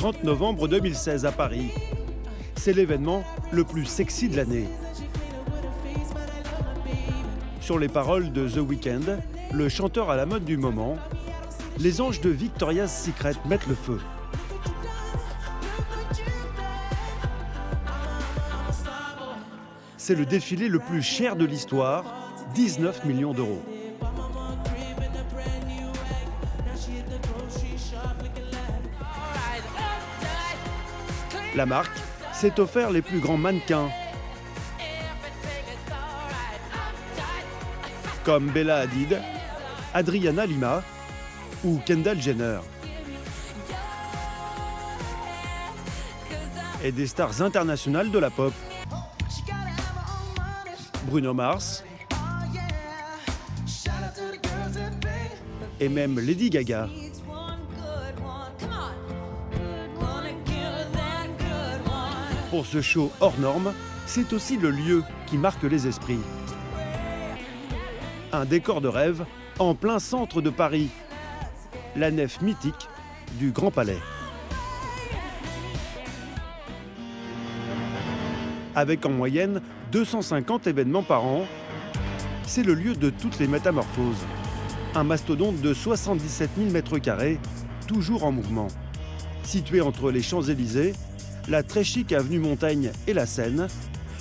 30 novembre 2016 à Paris. C'est l'événement le plus sexy de l'année. Sur les paroles de The Weeknd, le chanteur à la mode du moment, les anges de Victoria's Secret mettent le feu. C'est le défilé le plus cher de l'histoire, 19 millions d'euros. La marque s'est offert les plus grands mannequins, comme Bella Hadid, Adriana Lima ou Kendall Jenner. Et des stars internationales de la pop. Bruno Mars et même Lady Gaga. Pour ce show hors norme, c'est aussi le lieu qui marque les esprits. Un décor de rêve en plein centre de Paris, la nef mythique du Grand Palais. Avec en moyenne 250 événements par an, c'est le lieu de toutes les métamorphoses. Un mastodonte de 77 000 m², toujours en mouvement. Situé entre les Champs-Élysées, la très chic avenue Montaigne et la Seine,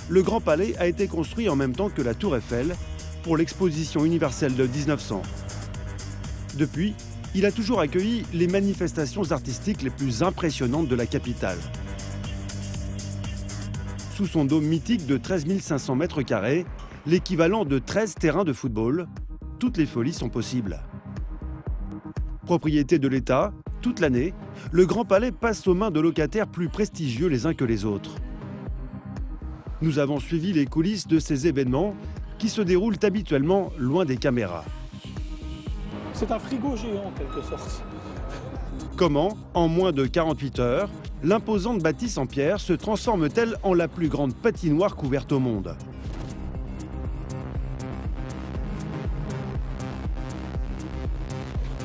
le Grand Palais a été construit en même temps que la Tour Eiffel pour l'exposition universelle de 1900. Depuis, il a toujours accueilli les manifestations artistiques les plus impressionnantes de la capitale. Sous son dôme mythique de 13 500 m², l'équivalent de 13 terrains de football, toutes les folies sont possibles. Propriété de l'État, toute l'année, le Grand Palais passe aux mains de locataires plus prestigieux les uns que les autres. Nous avons suivi les coulisses de ces événements qui se déroulent habituellement loin des caméras. C'est un frigo géant en quelque sorte. Comment, en moins de 48 heures, l'imposante bâtisse en pierre se transforme-t-elle en la plus grande patinoire couverte au monde?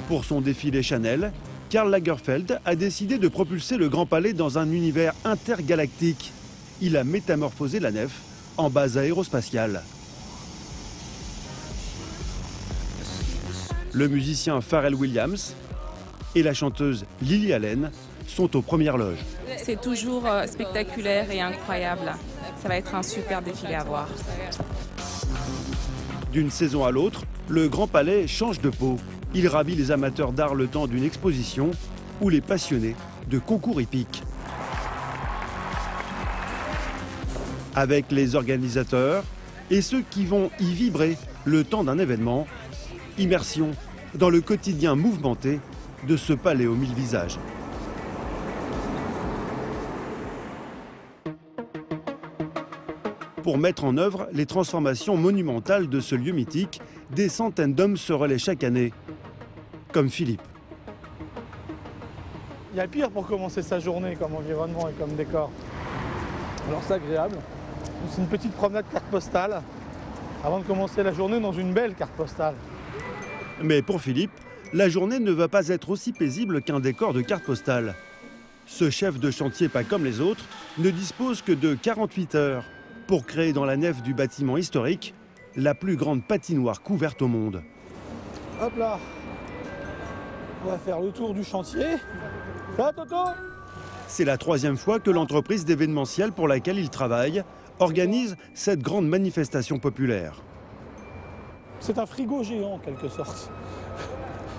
Pour son défilé Chanel, Karl Lagerfeld a décidé de propulser le Grand Palais dans un univers intergalactique. Il a métamorphosé la nef en base aérospatiale. Le musicien Pharrell Williams et la chanteuse Lily Allen sont aux premières loges. C'est toujours spectaculaire et incroyable. Ça va être un super défilé à voir. D'une saison à l'autre, le Grand Palais change de peau. Il ravit les amateurs d'art le temps d'une exposition ou les passionnés de concours hippiques. Avec les organisateurs et ceux qui vont y vibrer le temps d'un événement, immersion dans le quotidien mouvementé de ce palais aux 1000 visages. Pour mettre en œuvre les transformations monumentales de ce lieu mythique, des centaines d'hommes se relaient chaque année, comme Philippe. Il y a pire pour commencer sa journée comme environnement et comme décor. Alors c'est agréable. C'est une petite promenade carte postale avant de commencer la journée dans une belle carte postale. Mais pour Philippe, la journée ne va pas être aussi paisible qu'un décor de carte postale. Ce chef de chantier pas comme les autres ne dispose que de 48 heures pour créer dans la nef du bâtiment historique la plus grande patinoire couverte au monde. Hop là, on va faire le tour du chantier. Ça, Toto ? C'est la 3e fois que l'entreprise d'événementiel pour laquelle il travaille organise cette grande manifestation populaire. C'est un frigo géant en quelque sorte.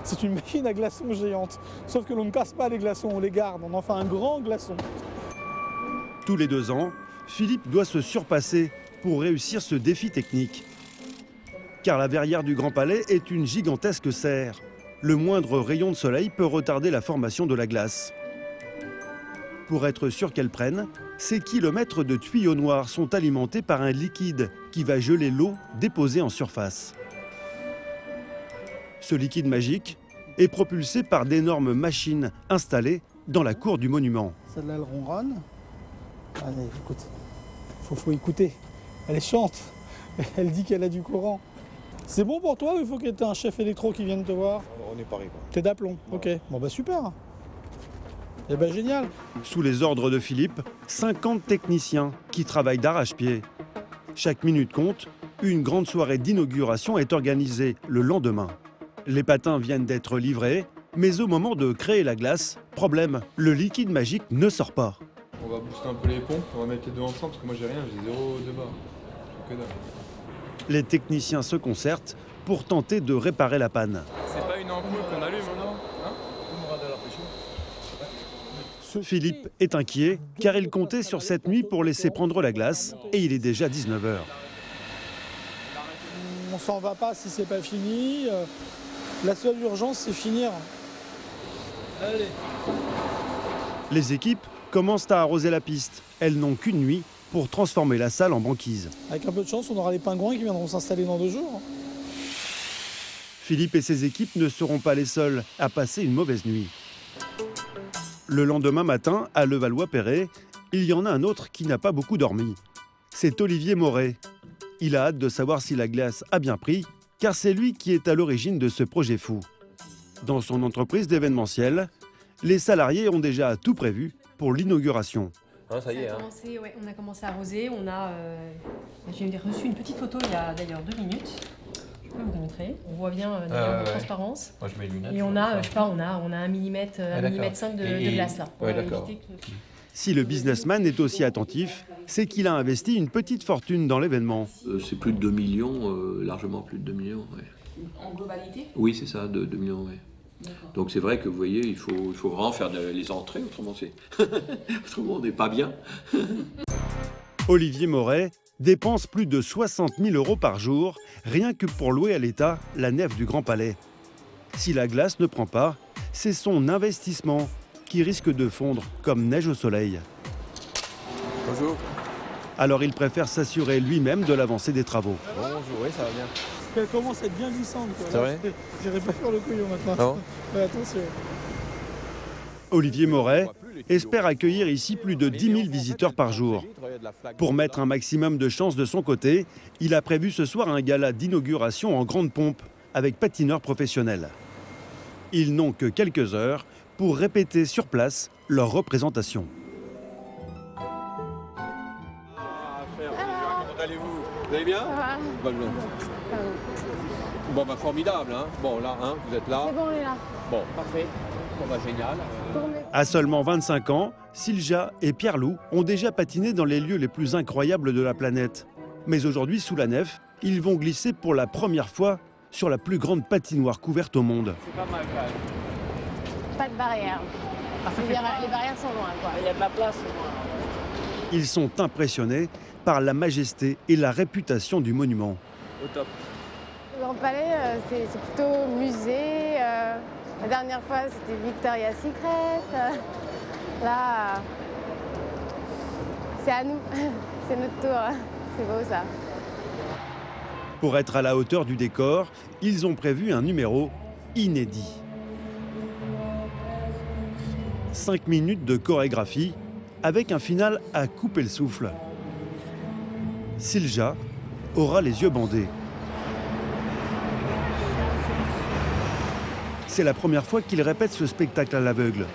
C'est une machine à glaçons géante. Sauf que l'on ne casse pas les glaçons, on les garde, on en fait un grand glaçon. Tous les 2 ans, Philippe doit se surpasser pour réussir ce défi technique. Car la verrière du Grand Palais est une gigantesque serre. Le moindre rayon de soleil peut retarder la formation de la glace. Pour être sûr qu'elle prenne, ces kilomètres de tuyaux noirs sont alimentés par un liquide qui va geler l'eau déposée en surface. Ce liquide magique est propulsé par d'énormes machines installées dans la cour du monument. Celle-là, elle ronronne. Allez, écoute. Faut écouter. Elle est chante. Elle dit qu'elle a du courant. C'est bon pour toi ou il faut que tu aies un chef électro qui vienne te voir? On est pareil. T'es d'aplomb. Ok. Bon bah super. Eh ben génial. Sous les ordres de Philippe, 50 techniciens qui travaillent d'arrache-pied. Chaque minute compte, une grande soirée d'inauguration est organisée le lendemain. Les patins viennent d'être livrés, mais au moment de créer la glace, problème, le liquide magique ne sort pas. On va booster un peu les pompes, on va mettre les deux ensemble parce que moi j'ai rien, j'ai 0 de bas. Que dalle. Les techniciens se concertent pour tenter de réparer la panne. C'est pas une ampoule qu'on allume, non? Philippe est inquiet car il comptait sur cette nuit pour laisser prendre la glace et il est déjà 19 h. On s'en va pas si c'est pas fini. La seule urgence, c'est finir. Allez. Les équipes commencent à arroser la piste. Elles n'ont qu'une nuit pour transformer la salle en banquise. Avec un peu de chance, on aura les pingouins qui viendront s'installer dans 2 jours. Philippe et ses équipes ne seront pas les seuls à passer une mauvaise nuit. Le lendemain matin, à Levallois-Perret, il y en a un autre qui n'a pas beaucoup dormi. C'est Olivier Moret. Il a hâte de savoir si la glace a bien pris, car c'est lui qui est à l'origine de ce projet fou. Dans son entreprise d'événementiel, les salariés ont déjà tout prévu pour l'inauguration. Ah, ça y est, hein. On a commencé à arroser. J'ai reçu une petite photo il y a d'ailleurs 2 minutes. Je peux vous montrer. On voit bien la transparence. Moi, je mets les lunettes. Et on a, je sais pas, on a 1 millimètre, 1,5 mm de glace là. Ouais, d'accord. Si le businessman est aussi attentif, c'est qu'il a investi une petite fortune dans l'événement. C'est plus de 2 millions, largement plus de 2 millions. Ouais. En globalité? Oui, c'est ça, 2 millions, oui. Donc c'est vrai que vous voyez, il faut vraiment faire les entrées, autrement autrement on n'est pas bien. Olivier Moret dépense plus de 60 000 € par jour, rien que pour louer à l'État la nef du Grand Palais. Si la glace ne prend pas, c'est son investissement qui risque de fondre comme neige au soleil. Bonjour. Alors il préfère s'assurer lui-même de l'avancée des travaux. Bonjour, oui, ça va bien. Elle commence à être bien glissante. C'est vrai? J'irai pas faire le couillon maintenant. Non. Ouais, attention. Olivier Moret espère accueillir ici plus de 10 000 visiteurs par jour. Pour mettre un maximum de chance de son côté, il a prévu ce soir un gala d'inauguration en grande pompe avec patineurs professionnels. Ils n'ont que quelques heures pour répéter sur place leur représentation. Comment allez-vous? Vous allez bien? Bon, bah formidable, hein. Bon, là, hein, vous êtes là. C'est bon, on est là. Bon, parfait. Bon, bah génial. À seulement 25 ans, Silja et Pierre-Loup ont déjà patiné dans les lieux les plus incroyables de la planète. Mais aujourd'hui, sous la nef, ils vont glisser pour la première fois sur la plus grande patinoire couverte au monde. C'est pas mal, quand même. Pas de barrière. Les barrières sont loin, quoi. Il y a de la place. Ils sont impressionnés par la majesté et la réputation du monument. Au top. Le Grand Palais, c'est plutôt musée. La dernière fois, c'était Victoria's Secret. Là, c'est à nous. C'est notre tour. C'est beau, ça. Pour être à la hauteur du décor, ils ont prévu un numéro inédit. 5 minutes de chorégraphie avec un final à couper le souffle. Silja aura les yeux bandés. C'est la première fois qu'il répète ce spectacle à l'aveugle.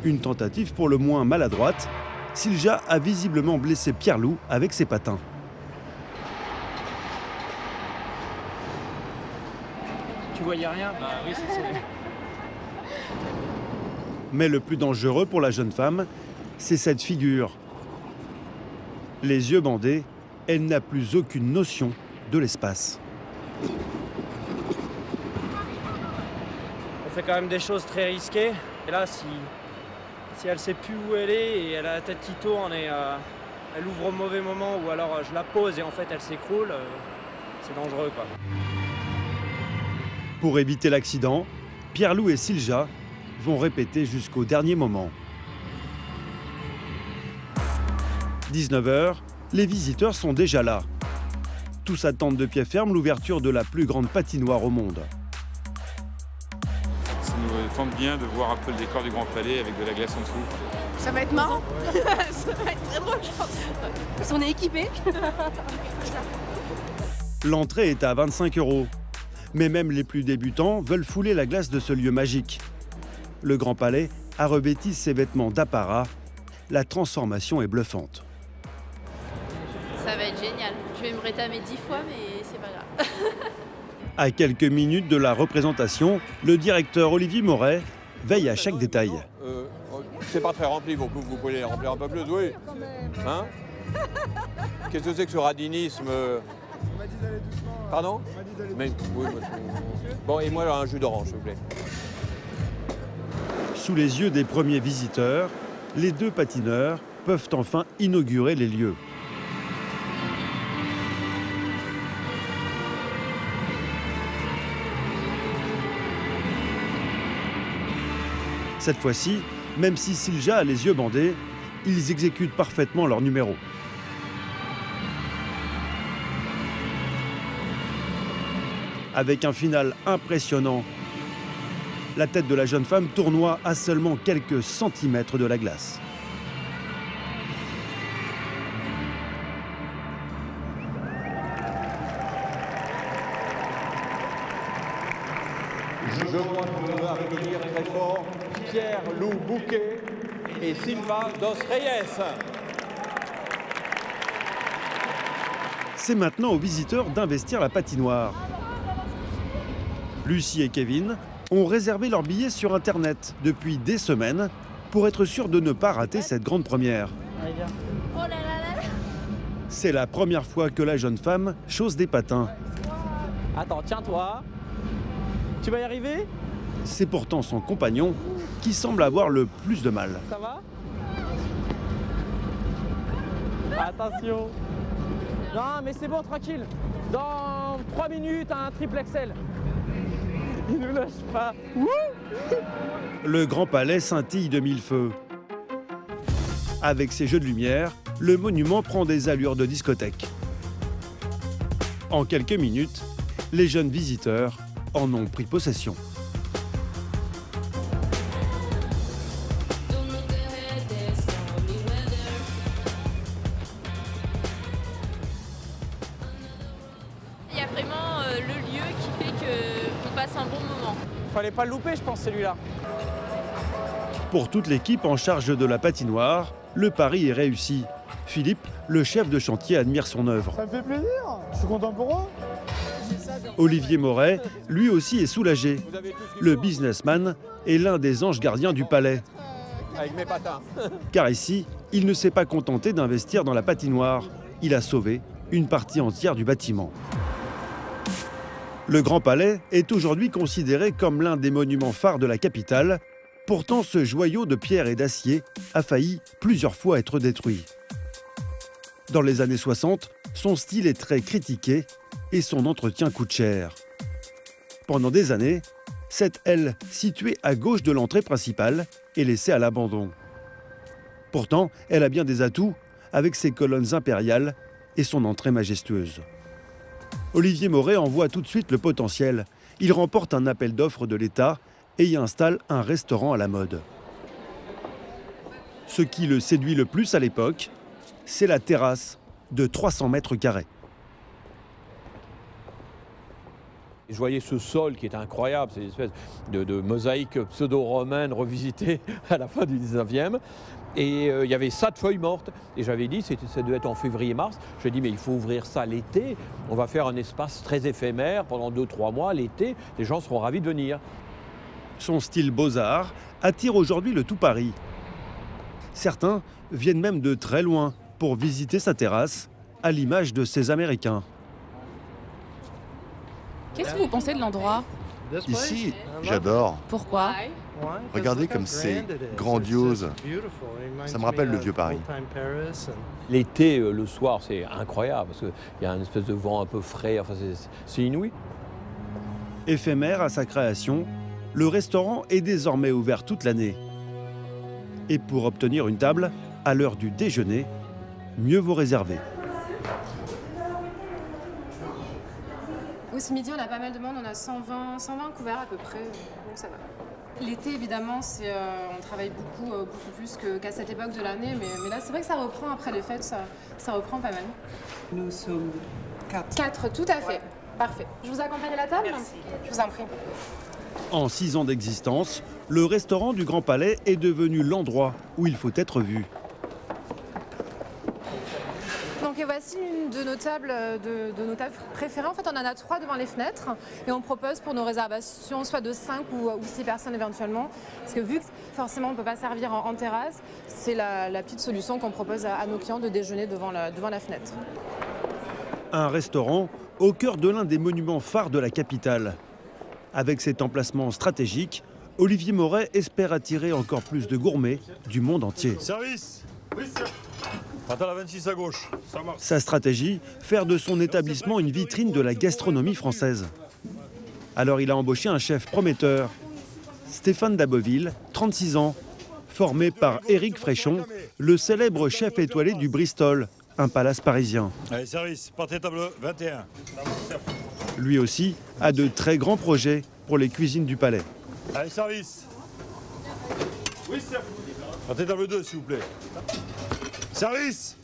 Une tentative pour le moins maladroite, Silja a visiblement blessé Pierre-Loup avec ses patins. Tu voyais rien? Bah oui, c'est... Mais le plus dangereux pour la jeune femme, c'est cette figure. Les yeux bandés, elle n'a plus aucune notion de l'espace. On fait quand même des choses très risquées. Et là, si elle sait plus où elle est et elle a la tête qui tourne et elle ouvre au mauvais moment ou alors je la pose et en fait elle s'écroule, c'est dangereux, quoi. Pour éviter l'accident, Pierre-Loup et Silja vont répéter jusqu'au dernier moment. 19 h, les visiteurs sont déjà là. Tous attendent de pied ferme l'ouverture de la plus grande patinoire au monde. Ça nous tente bien de voir un peu le décor du Grand Palais avec de la glace en dessous. Ça va être marrant. Ça va être très drôle, je pense. Parce qu'on est équipés. L'entrée est à 25 €. Mais même les plus débutants veulent fouler la glace de ce lieu magique. Le Grand Palais a revêti ses vêtements d'apparat. La transformation est bluffante. Ça va être génial. Je vais me rétamer 10 fois, mais c'est pas grave. À quelques minutes de la représentation, le directeur Olivier Moret veille à chaque détail. C'est pas très rempli, vous pouvez les remplir un peu plus, oui. Hein? Qu'est-ce que c'est que ce radinisme? On m'a dit d'aller doucement. Pardon? On m'a dit d'aller Mais, oui, bon, et moi, alors, un jus d'orange, s'il vous plaît. Sous les yeux des premiers visiteurs, les deux patineurs peuvent enfin inaugurer les lieux. Cette fois-ci, même si Silja a les yeux bandés, ils exécutent parfaitement leur numéro. Avec un final impressionnant, la tête de la jeune femme tournoie à seulement quelques centimètres de la glace. Je crois qu'on doit applaudir très fort Pierre-Lou Bouquet et Silva dos Reyes. C'est maintenant aux visiteurs d'investir la patinoire. Lucie et Kevin ont réservé leurs billets sur Internet depuis des semaines pour être sûrs de ne pas rater cette grande première. Oh là là là. C'est la première fois que la jeune femme chausse des patins. Attends, tiens-toi. Tu vas y arriver? C'est pourtant son compagnon qui semble avoir le plus de mal. Ça va? Attention. Non, mais c'est bon, tranquille. Dans 3 minutes, un triple XL. Il nous lâche pas. Wouh! Le Grand Palais scintille de mille feux. Avec ses jeux de lumière, le monument prend des allures de discothèque. En quelques minutes, les jeunes visiteurs en ont pris possession. Il y a vraiment le lieu qui fait qu'on passe un bon moment. Fallait pas le louper, je pense, celui-là. Pour toute l'équipe en charge de la patinoire, le pari est réussi. Philippe, le chef de chantier, admire son œuvre. Ça me fait plaisir, je suis content pour eux. Olivier Moret, lui aussi, est soulagé. Le businessman est l'un des anges gardiens du palais. Avec mes patins. Car ici, il ne s'est pas contenté d'investir dans la patinoire. Il a sauvé une partie entière du bâtiment. Le Grand Palais est aujourd'hui considéré comme l'un des monuments phares de la capitale. Pourtant, ce joyau de pierre et d'acier a failli plusieurs fois être détruit. Dans les années 60, son style est très critiqué et son entretien coûte cher. Pendant des années, cette aile située à gauche de l'entrée principale est laissée à l'abandon. Pourtant, elle a bien des atouts avec ses colonnes impériales et son entrée majestueuse. Olivier Moret en voit tout de suite le potentiel. Il remporte un appel d'offres de l'État et y installe un restaurant à la mode. Ce qui le séduit le plus à l'époque, c'est la terrasse de 300 mètres carrés. Je voyais ce sol qui est incroyable, c'est une espèce de mosaïque pseudo-romaine revisitée à la fin du 19e. Et il y avait ça de feuilles mortes. Et j'avais dit, ça devait être en février-mars, j'ai dit mais il faut ouvrir ça l'été. On va faire un espace très éphémère pendant 2-3 mois l'été. Les gens seront ravis de venir. Son style beaux-arts attire aujourd'hui le tout Paris. Certains viennent même de très loin pour visiter sa terrasse, à l'image de ces Américains. Qu'est-ce que vous pensez de l'endroit? Ici, j'adore. Pourquoi? Regardez comme c'est grandiose. Ça me rappelle le vieux Paris. L'été, le soir, c'est incroyable parce qu'il y a une espèce de vent un peu frais, enfin, c'est inouï. Éphémère à sa création, le restaurant est désormais ouvert toute l'année. Et pour obtenir une table, à l'heure du déjeuner, mieux vaut réserver. Oui, ce midi, on a pas mal de monde, on a 120 couverts à peu près, donc ça va. L'été, évidemment, on travaille beaucoup plus qu'à cette époque de l'année, mais là, c'est vrai que ça reprend après les fêtes, ça reprend pas mal. Nous sommes 4. 4, tout à fait. Ouais. Parfait. Je vous accompagne à la table? Merci. Je vous en prie. En 6 ans d'existence, le restaurant du Grand Palais est devenu l'endroit où il faut être vu. Donc voici une de nos tables, de nos tables préférées. En fait, on en a 3 devant les fenêtres et on propose pour nos réservations soit de 5 ou 6 personnes éventuellement. Parce que vu que forcément on ne peut pas servir en terrasse, c'est la petite solution qu'on propose à nos clients de déjeuner devant la fenêtre. Un restaurant au cœur de l'un des monuments phares de la capitale. Avec cet emplacement stratégique, Olivier Moret espère attirer encore plus de gourmets du monde entier. Service. Oui, sir. Attends la 26 à gauche. Ça marche. Sa stratégie, faire de son établissement une vitrine de la gastronomie française. Alors il a embauché un chef prometteur, Stéphane Daboville, 36 ans, formé par Éric Fréchon, le célèbre chef étoilé du Bristol, un palace parisien. Allez, service, partez table 21. Lui aussi a de très grands projets pour les cuisines du palais. Allez, service. Oui, sir. Partez table 2, s'il vous plaît. Service.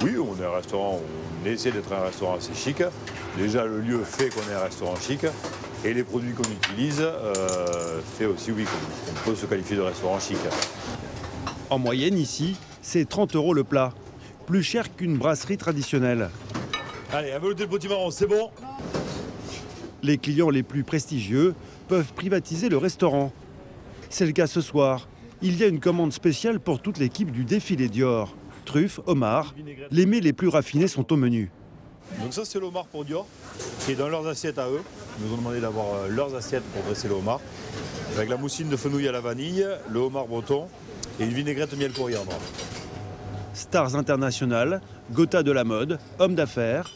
Oui, on est un restaurant, on essaie d'être un restaurant assez chic. Déjà, le lieu fait qu'on est un restaurant chic. Et les produits qu'on utilise fait aussi, oui, qu'on peut se qualifier de restaurant chic. En moyenne, ici, c'est 30 € le plat. Plus cher qu'une brasserie traditionnelle. Allez, un velouté de potimarron, c'est bon. Les clients les plus prestigieux peuvent privatiser le restaurant. C'est le cas ce soir. Il y a une commande spéciale pour toute l'équipe du défilé Dior. Truffes, homards, les mets les plus raffinés sont au menu. Donc ça, c'est le homard pour Dior, qui est dans leurs assiettes à eux. Ils nous ont demandé d'avoir leurs assiettes pour dresser le homard. Avec la moussine de fenouil à la vanille, le homard breton et une vinaigrette miel coriandre. Stars internationales, Gotha de la mode, hommes d'affaires.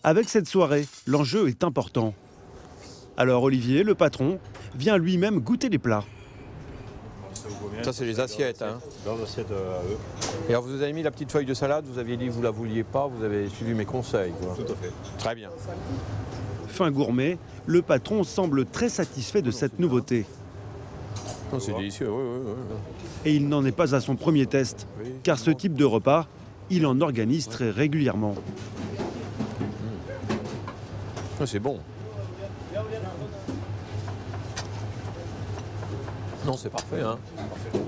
Avec cette soirée, l'enjeu est important. Alors Olivier, le patron, vient lui-même goûter les plats. Ça, c'est les assiettes. Hein. Leurs assiettes à eux. Et alors, vous avez mis la petite feuille de salade, vous aviez dit que vous ne la vouliez pas, vous avez suivi mes conseils. Quoi. Tout à fait. Très bien. Fin gourmet, le patron semble très satisfait de cette nouveauté. C'est délicieux, oui. Et il n'en est pas à son premier test, car ce type de repas, il en organise très régulièrement. C'est bon. Non, c'est parfait, hein.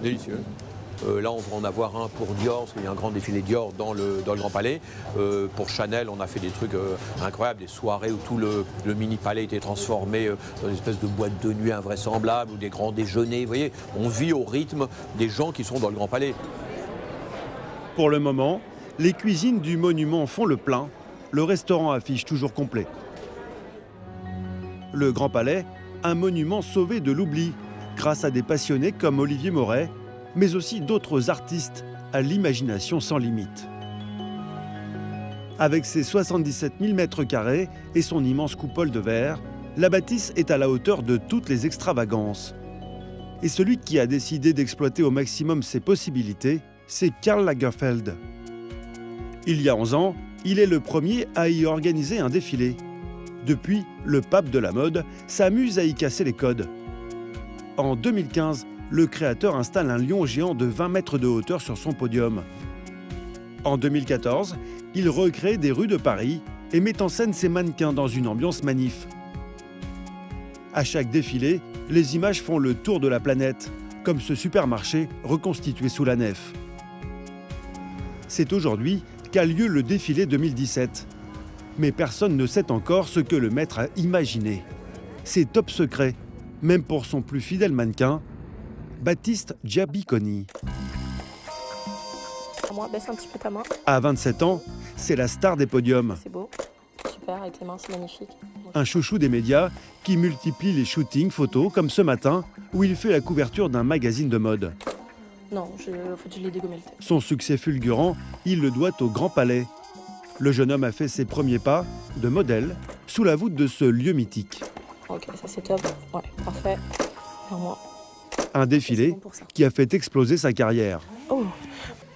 Délicieux. Là, on va en avoir un pour Dior, parce qu'il y a un grand défilé Dior dans le Grand Palais. Pour Chanel, on a fait des trucs incroyables, des soirées où tout le mini-palais était transformé dans une espèce de boîte de nuit invraisemblable, ou des grands déjeuners. Vous voyez, on vit au rythme des gens qui sont dans le Grand Palais. Pour le moment, les cuisines du monument font le plein. Le restaurant affiche toujours complet. Le Grand Palais, un monument sauvé de l'oubli, grâce à des passionnés comme Olivier Moret, mais aussi d'autres artistes à l'imagination sans limite. Avec ses 77 000 m² et son immense coupole de verre, la bâtisse est à la hauteur de toutes les extravagances. Et celui qui a décidé d'exploiter au maximum ses possibilités, c'est Karl Lagerfeld. Il y a 11 ans, il est le premier à y organiser un défilé. Depuis, le pape de la mode s'amuse à y casser les codes. En 2015, le créateur installe un lion géant de 20 mètres de hauteur sur son podium. En 2014, il recrée des rues de Paris et met en scène ses mannequins dans une ambiance manif. À chaque défilé, les images font le tour de la planète, comme ce supermarché reconstitué sous la nef. C'est aujourd'hui qu'a lieu le défilé 2017. Mais personne ne sait encore ce que le maître a imaginé. C'est top secret, même pour son plus fidèle mannequin, Baptiste Giabiconi. Moi, baisse un petit peu ta main. À 27 ans, c'est la star des podiums. C'est beau, super, avec les mains, c'est magnifique. Un chouchou des médias qui multiplie les shootings photos, comme ce matin, où il fait la couverture d'un magazine de mode. Non, je l'ai dégommé le tête. Son succès fulgurant, il le doit au Grand Palais. Le jeune homme a fait ses premiers pas de modèle sous la voûte de ce lieu mythique. Ok, ça c'est top. Ouais, parfait. Pour moi. Un défilé qui a fait exploser sa carrière. Oh.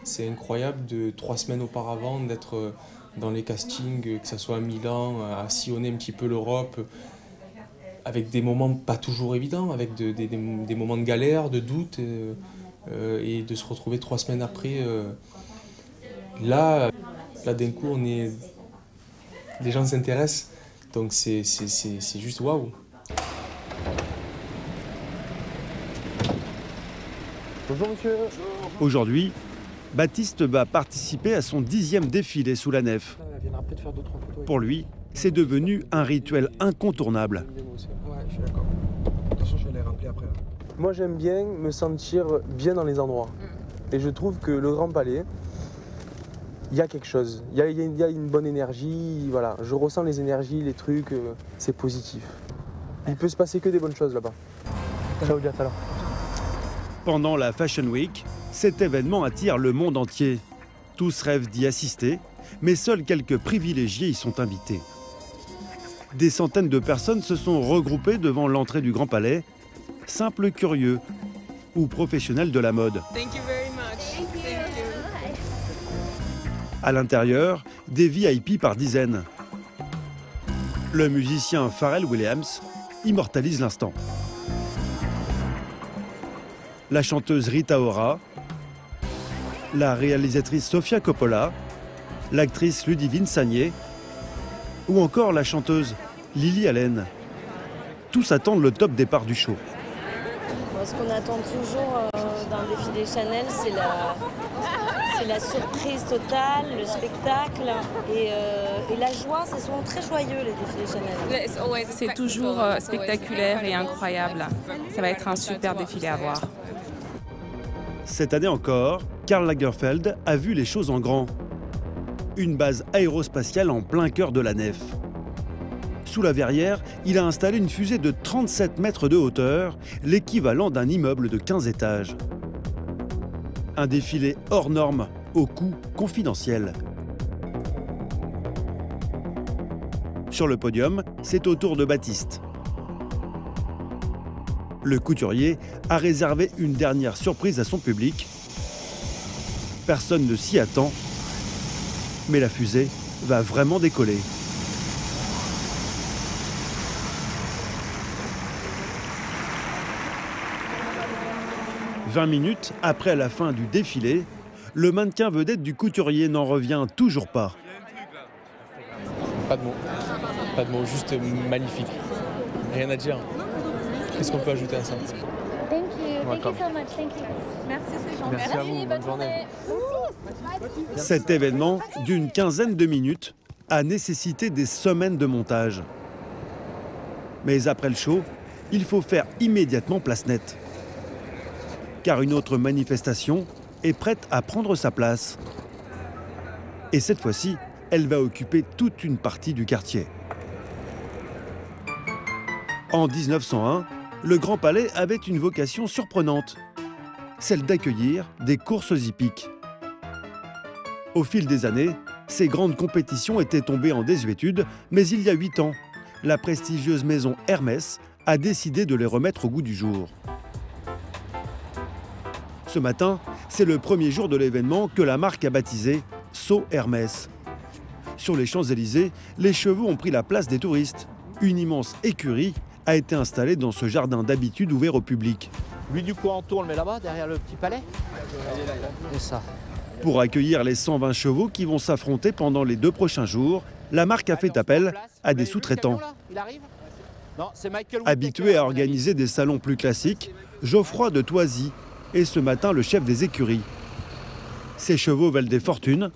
C'est incroyable de 3 semaines auparavant d'être dans les castings, que ce soit à Milan, à sillonner un petit peu l'Europe, avec des moments pas toujours évidents, avec des moments de galère, de doute, et de se retrouver 3 semaines après. Là d'un coup, les gens s'intéressent, donc c'est juste waouh. Bonjour monsieur. Aujourd'hui, Baptiste va participer à son 10e défilé sous la nef. Pour lui, c'est devenu un rituel incontournable. Ouais, je suis d'accord. Attention, je vais les rappeler après. Moi, j'aime bien me sentir bien dans les endroits. Et je trouve que le Grand Palais, il y a quelque chose. Il y a une bonne énergie. Voilà, je ressens les énergies, les trucs. C'est positif. Il peut se passer que des bonnes choses là-bas. Ciao, à tout à l'heure. Pendant la Fashion Week, cet événement attire le monde entier. Tous rêvent d'y assister, mais seuls quelques privilégiés y sont invités. Des centaines de personnes se sont regroupées devant l'entrée du Grand Palais, simples curieux ou professionnels de la mode. À l'intérieur, des VIP par dizaines. Le musicien Pharrell Williams immortalise l'instant. La chanteuse Rita Ora, la réalisatrice Sofia Coppola, l'actrice Ludivine Sagné ou encore la chanteuse Lily Allen. Tous attendent le top départ du show. Ce qu'on attend toujours d'un défilé Chanel, c'est la surprise totale, le spectacle et la joie. Ce sont très joyeux les défilés Chanel. C'est toujours spectaculaire et incroyable. Ça va être un super défilé à voir. Cette année encore, Karl Lagerfeld a vu les choses en grand. Une base aérospatiale en plein cœur de la nef. Sous la verrière, il a installé une fusée de 37 mètres de hauteur, l'équivalent d'un immeuble de 15 étages. Un défilé hors norme, au coût confidentiel. Sur le podium, c'est au tour de Baptiste. Le couturier a réservé une dernière surprise à son public. Personne ne s'y attend, mais la fusée va vraiment décoller. « 20 minutes après la fin du défilé, le mannequin vedette du couturier n'en revient toujours pas. Pas de mots, juste magnifique. Rien à dire. Qu'est-ce qu'on peut ajouter à ça? Thank you so much. Thank you. Merci, c'est gentil. Merci à vous, bonne journée. Cet événement, d'une quinzaine de minutes, a nécessité des semaines de montage. Mais après le show, il faut faire immédiatement place nette. Car une autre manifestation est prête à prendre sa place. Et cette fois-ci, elle va occuper toute une partie du quartier. En 1901, le Grand Palais avait une vocation surprenante, celle d'accueillir des courses hippiques. Au fil des années, ces grandes compétitions étaient tombées en désuétude, mais il y a 8 ans, la prestigieuse maison Hermès a décidé de les remettre au goût du jour. Ce matin, c'est le premier jour de l'événement que la marque a baptisé Saut Hermès. Sur les Champs-Élysées, les chevaux ont pris la place des touristes. Une immense écurie a été installée dans ce jardin d'habitude ouvert au public. Lui, du coup, en tour, on le met là-bas, derrière le petit palais. C'est ça. Pour accueillir les 120 chevaux qui vont s'affronter pendant les 2 prochains jours, la marque a fait appel à des sous-traitants. Habitué à organiser des salons plus classiques, Geoffroy de Thoisy est ce matin le chef des écuries. Ces chevaux valent des fortunes.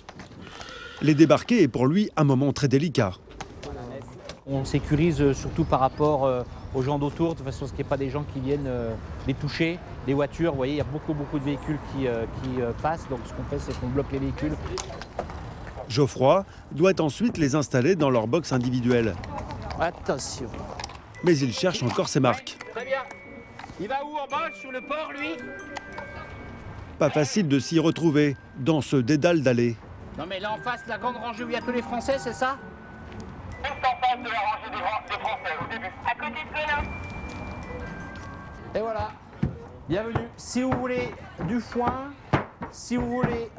Les débarquer est pour lui un moment très délicat. On sécurise surtout par rapport aux gens d'autour, de façon à ce qu'il n'y ait pas des gens qui viennent les toucher, des voitures. Vous voyez, il y a beaucoup de véhicules qui passent. Donc ce qu'on fait, c'est qu'on bloque les véhicules. Geoffroy doit ensuite les installer dans leur box individuelle. Attention. Mais il cherche encore ses marques. Très bien. Il va où en bas, sur le port, lui? Pas facile de s'y retrouver dans ce dédale d'allées. Non mais là en face, la grande rangée où il y a tous les Français, c'est ça? Juste en face de la rangée des Français, au début. À côté de Colin. Et voilà. Bienvenue. Si vous voulez du foin, si vous voulez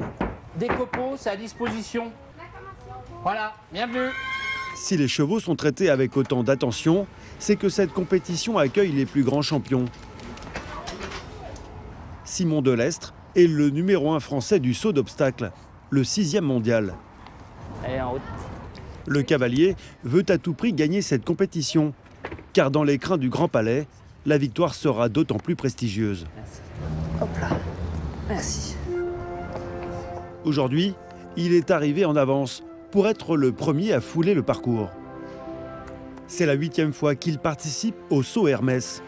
des copeaux, c'est à disposition. Voilà, bienvenue. Si les chevaux sont traités avec autant d'attention, c'est que cette compétition accueille les plus grands champions. Simon Delestre est le numéro 1 français du saut d'obstacle, le 6e mondial. Allez, en route. Le cavalier veut à tout prix gagner cette compétition, car dans les crins du Grand Palais, la victoire sera d'autant plus prestigieuse. Merci. Hop là. Merci. Aujourd'hui, il est arrivé en avance pour être le premier à fouler le parcours. C'est la 8e fois qu'il participe au saut Hermès.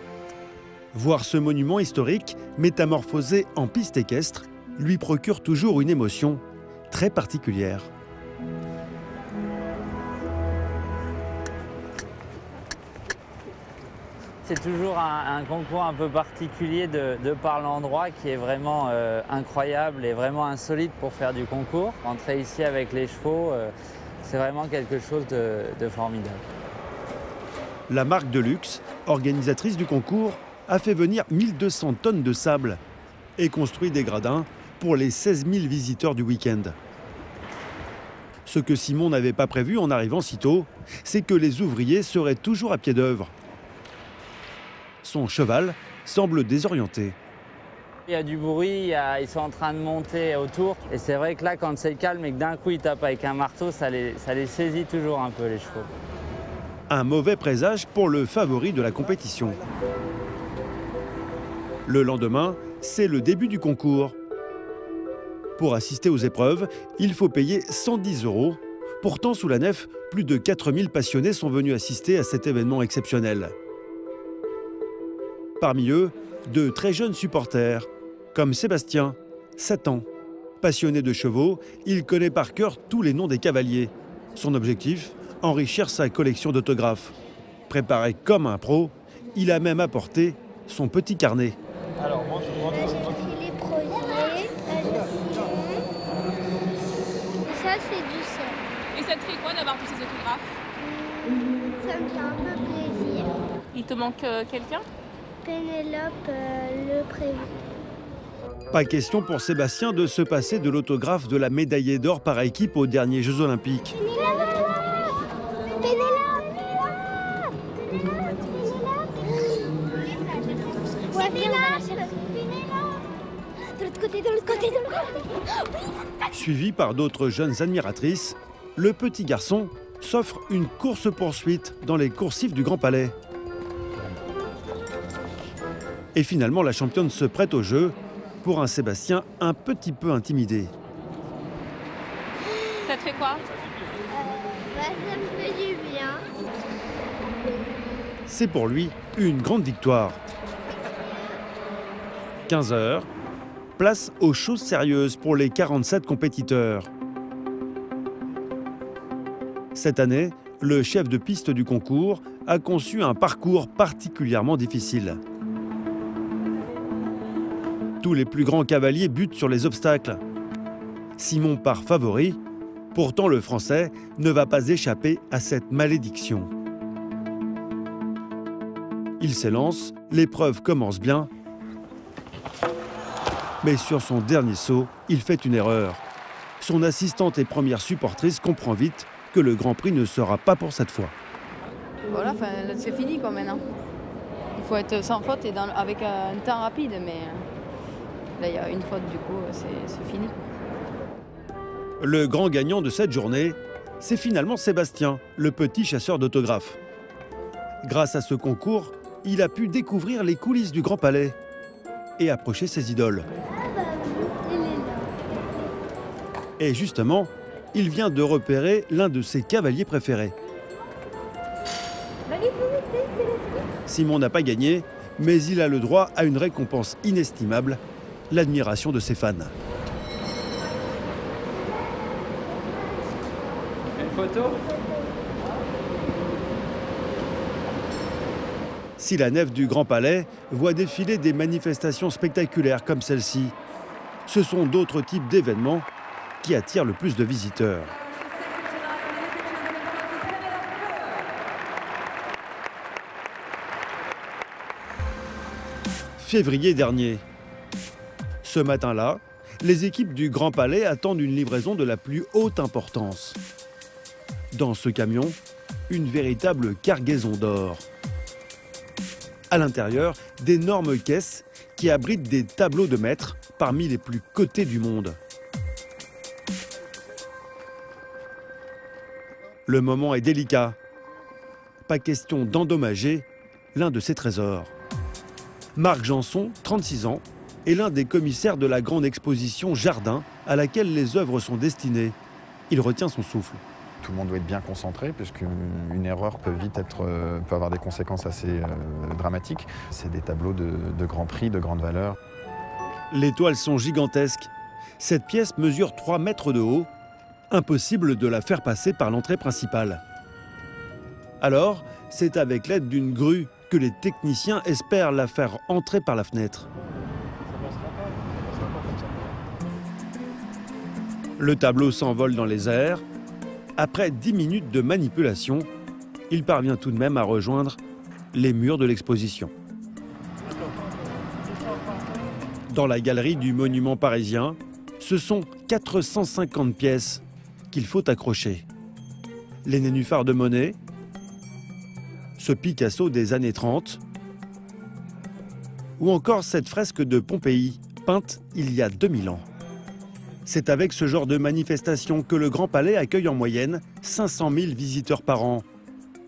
Voir ce monument historique métamorphosé en piste équestre lui procure toujours une émotion très particulière. C'est toujours un concours un peu particulier de par l'endroit qui est vraiment incroyable et vraiment insolite pour faire du concours. Entrer ici avec les chevaux, c'est vraiment quelque chose de formidable. La marque de luxe, organisatrice du concours, a fait venir 1200 tonnes de sable et construit des gradins pour les 16 000 visiteurs du week-end. Ce que Simon n'avait pas prévu en arrivant si tôt, c'est que les ouvriers seraient toujours à pied d'œuvre. Son cheval semble désorienté. Il y a du bruit, ils sont en train de monter autour. Et c'est vrai que là, quand c'est calme et que d'un coup ils tapent avec un marteau, ça les saisit toujours un peu, les chevaux. Un mauvais présage pour le favori de la compétition. Le lendemain, c'est le début du concours. Pour assister aux épreuves, il faut payer 110 €. Pourtant, sous la nef, plus de 4000 passionnés sont venus assister à cet événement exceptionnel. Parmi eux, de très jeunes supporters, comme Sébastien, 7 ans. Passionné de chevaux, il connaît par cœur tous les noms des cavaliers. Son objectif, enrichir sa collection d'autographes. Préparé comme un pro, il a même apporté son petit carnet. Alors, moi, j'ai fait les projets, et ça, c'est du sel. Et ça te fait quoi d'avoir tous ces autographes? Ça me fait un peu plaisir. Il te manque quelqu'un? Pénélope le prévu. Pas question pour Sébastien de se passer de l'autographe de la médaillée d'or par équipe aux derniers Jeux Olympiques. Suivi par d'autres jeunes admiratrices, le petit garçon s'offre une course-poursuite dans les coursifs du Grand Palais. Et finalement, la championne se prête au jeu pour un Sébastien un petit peu intimidé. Ça te fait quoi? Ça me fait du bien. C'est pour lui une grande victoire. 15 h, place aux choses sérieuses pour les 47 compétiteurs. Cette année, le chef de piste du concours a conçu un parcours particulièrement difficile. Tous les plus grands cavaliers butent sur les obstacles. Simon part favori, pourtant le Français ne va pas échapper à cette malédiction. Il s'élance, l'épreuve commence bien, mais sur son dernier saut, il fait une erreur. Son assistante et première supportrice comprend vite que le Grand Prix ne sera pas pour cette fois. Voilà, c'est fini quoi maintenant. Il faut être sans faute et avec un temps rapide, mais là il y a une faute du coup, c'est fini. Le grand gagnant de cette journée, c'est finalement Sébastien, le petit chasseur d'autographes. Grâce à ce concours, il a pu découvrir les coulisses du Grand Palais et approcher ses idoles. Et justement, il vient de repérer l'un de ses cavaliers préférés. Simon n'a pas gagné, mais il a le droit à une récompense inestimable, l'admiration de ses fans. Une photo? Si la nef du Grand Palais voit défiler des manifestations spectaculaires comme celle-ci, ce sont d'autres types d'événements qui attirent le plus de visiteurs. Février dernier. Ce matin-là, les équipes du Grand Palais attendent une livraison de la plus haute importance. Dans ce camion, une véritable cargaison d'or. À l'intérieur, d'énormes caisses qui abritent des tableaux de maîtres parmi les plus cotés du monde. Le moment est délicat. Pas question d'endommager l'un de ces trésors. Marc Janson, 36 ans, est l'un des commissaires de la grande exposition Jardin à laquelle les œuvres sont destinées. Il retient son souffle. Tout le monde doit être bien concentré puisqu'une erreur peut avoir des conséquences assez dramatiques. C'est des tableaux de grand prix, de grande valeur. Les toiles sont gigantesques. Cette pièce mesure 3 mètres de haut. Impossible de la faire passer par l'entrée principale. Alors, c'est avec l'aide d'une grue que les techniciens espèrent la faire entrer par la fenêtre. Le tableau s'envole dans les airs. Après 10 minutes de manipulation, il parvient tout de même à rejoindre les murs de l'exposition. Dans la galerie du monument parisien, ce sont 450 pièces qu'il faut accrocher. Les nénuphars de Monet, ce Picasso des années 30, ou encore cette fresque de Pompéi, peinte il y a 2000 ans. C'est avec ce genre de manifestation que le Grand Palais accueille en moyenne 500 000 visiteurs par an.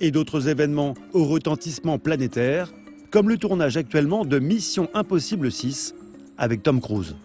Et d'autres événements au retentissement planétaire, comme le tournage actuellement de Mission Impossible 6 avec Tom Cruise.